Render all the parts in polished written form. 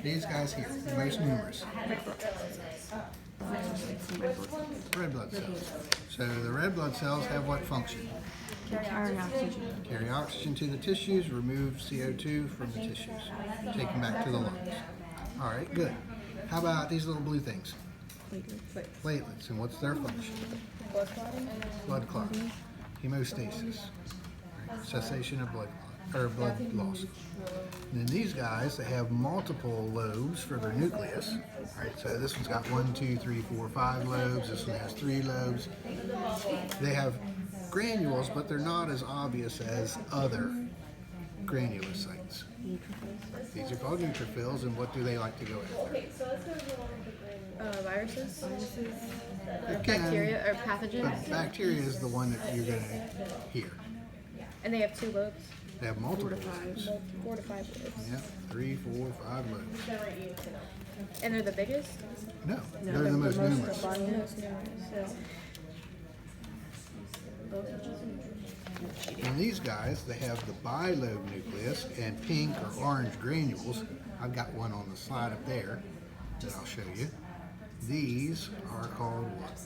These guys here, the most numerous. Red blood cells. So the red blood cells have what function? Carry oxygen. Carry oxygen to the tissues, remove CO2 from the tissues, take them back to the lungs. All right, good. How about these little blue things? Platelets. And what's their function? Blood clotting? Blood clotting. Hemostasis. Right, cessation of blood loss. And then these guys, they have multiple lobes for their nucleus. All right, so this one's got 1, 2, 3, 4, 5 lobes. This one has 3 lobes. They have granules, but they're not as obvious as other granulocytes. These are called neutrophils, and what do they like to go after? Viruses? It can, Bacteria or pathogens? but bacteria is the one that you're going to hear. And they have 2 lobes? They have multiple lobes. 4 to 5 lobes. Yeah, 3, 4, 5 lobes. And they're the biggest? No, they're the most numerous. Most numerous. So, And these guys, they have the bilobe nucleus and pink or orange granules. I've got one on the slide up there that I'll show you. These are called what?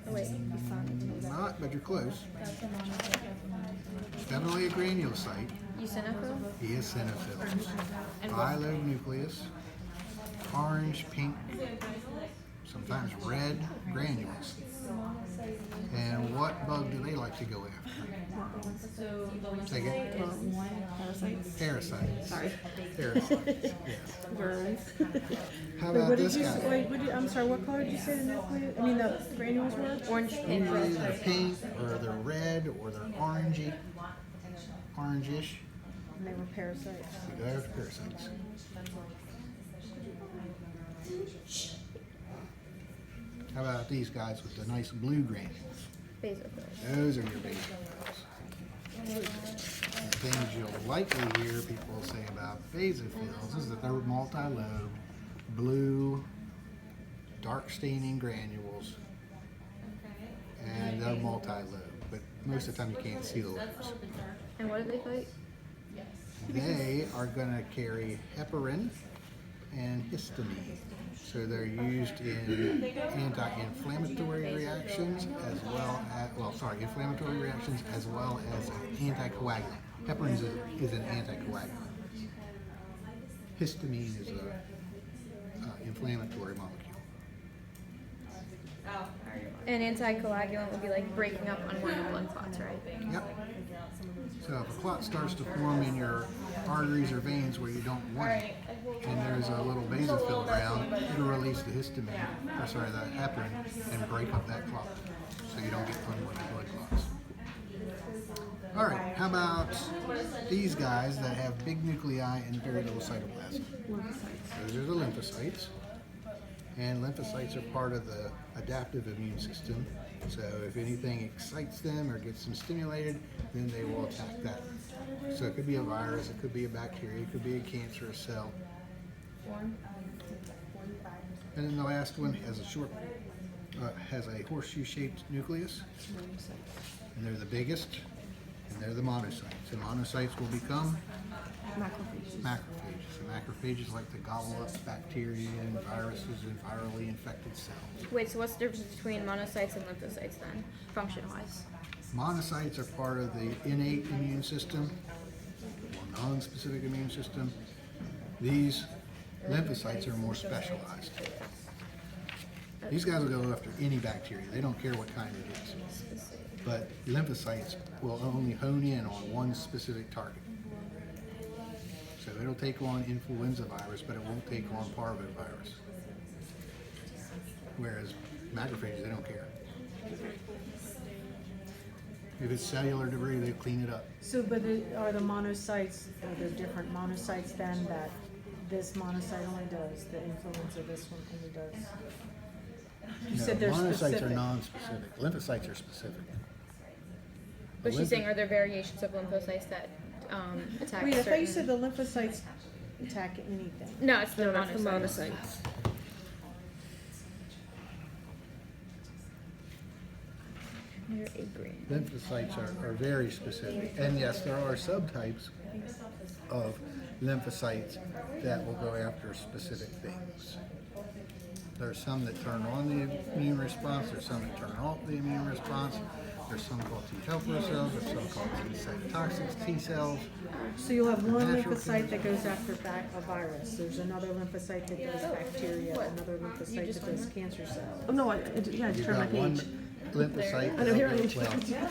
oh wait. Not, but you're close. Definitely a granulocyte. Eosinophil? Eosinophils. Bilobe nucleus, orange, pink, sometimes red granules. And what bug do they like to go after? Say again? Parasites. Parasites. Sorry. Parasites, yes. Burns. How Wait, about what did this you guy? say? I'm sorry, what color did you say the nucleus? I mean, the granules were? Orange, pink, Usually red. they're pink, or they're red, or they're orangey, orangish. And they were parasites. They go after parasites. How about these guys with the nice blue granules? Basophils. Those are your basophils. The things you'll likely hear people say about basophils is that they're multi-lobe, blue, dark staining granules, and they're multi-lobe. But most of the time you can't see the lobes. And what do they fight? They are going to carry heparin and histamine. So they're used in anti-inflammatory reactions as well as, inflammatory reactions as well as an anticoagulant. Heparin is an anticoagulant. Histamine is an inflammatory molecule. An anticoagulant would be like breaking up unwanted blood clots, right? Yep. So if a clot starts to form in your arteries or veins where you don't want it, and there's a little basophil around, it'll release the histamine, the heparin, and break up that clot, so you don't get unwanted blood clots. All right, how about these guys that have big nuclei and very little cytoplasm? Those are the lymphocytes. And lymphocytes are part of the adaptive immune system. So if anything excites them or gets them stimulated, then they will attack that. So it could be a virus, it could be a bacteria, it could be a cancerous cell. And then the last one has a horseshoe-shaped nucleus. And they're the biggest, and they're the monocytes. And monocytes will become macrophages. So macrophages like to gobble up bacteria and viruses and virally infected cells. Wait, so what's the difference between monocytes and lymphocytes then, function-wise? Monocytes are part of the innate immune system, or non-specific immune system. These lymphocytes are more specialized. These guys will go after any bacteria. They don't care what kind it is. But lymphocytes will only hone in on one specific target. So it'll take on influenza virus, but it won't take on parvovirus. Whereas macrophages, they don't care. If it's cellular debris, they clean it up. So, but are the monocytes, are there different monocytes then that this monocyte only does, the influenza this one only does? You No, said they're monocytes specific. are non-specific. Lymphocytes are specific. But she's saying, are there variations of lymphocytes that attack Wait, I thought you certain... said the lymphocytes attack anything. No, it's the That's the monocytes. monocytes. They're a green. Lymphocytes are very specific. And yes, there are subtypes of lymphocytes that will go after specific things. There's some that turn on the immune response, there's some that turn off the immune response, there's some called T helper cells, there's some called T cytotoxic T cells. So you'll have one Natural lymphocyte that goes after a virus, there's another lymphocyte that does bacteria, another lymphocyte that does cancer cells. Oh no, yeah, I just You've turned my got one page. lymphocyte, I know, here I am.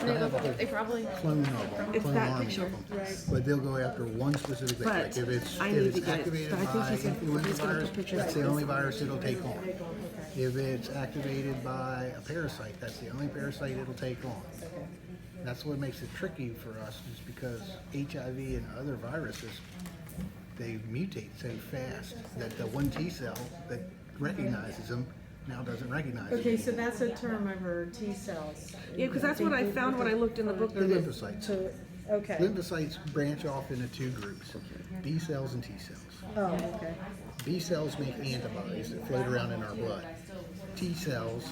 they'll have a whole They probably. clone of them, It's clone that army picture. of them. Right. But they'll go after one specific thing, But like if I if need it's to get it. activated But I think by he said influenza he's gonna virus, put pictures that's of the only this. virus it'll take on. Okay. If it's activated by a parasite, that's the only parasite it'll take on. That's what makes it tricky for us, is because HIV and other viruses, they mutate so fast that the one T cell that recognizes them now doesn't recognize them. Okay, so that's a term I've heard, T cells. Yeah, because that's what I found when I looked in the book. They're that it- lymphocytes. So, okay. Lymphocytes branch off into two groups, B cells and T cells. Oh, okay. B cells make antibodies that float around in our blood. T cells,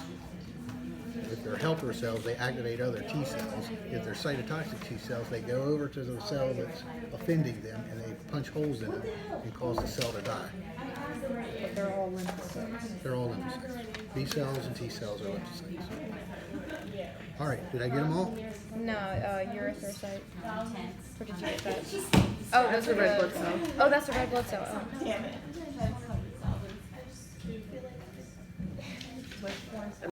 if they're helper cells, they activate other T cells. If they're cytotoxic T cells, they go over to the cell that's offending them and they punch holes in it and cause the cell to die. But they're all lymphocytes. They're all lymphocytes. B cells and T cells are lymphocytes. All right, did I get them all? No, erythrocyte. Where did you get that? Oh, those are red the. blood cell. Oh, that's a red blood cell. Oh.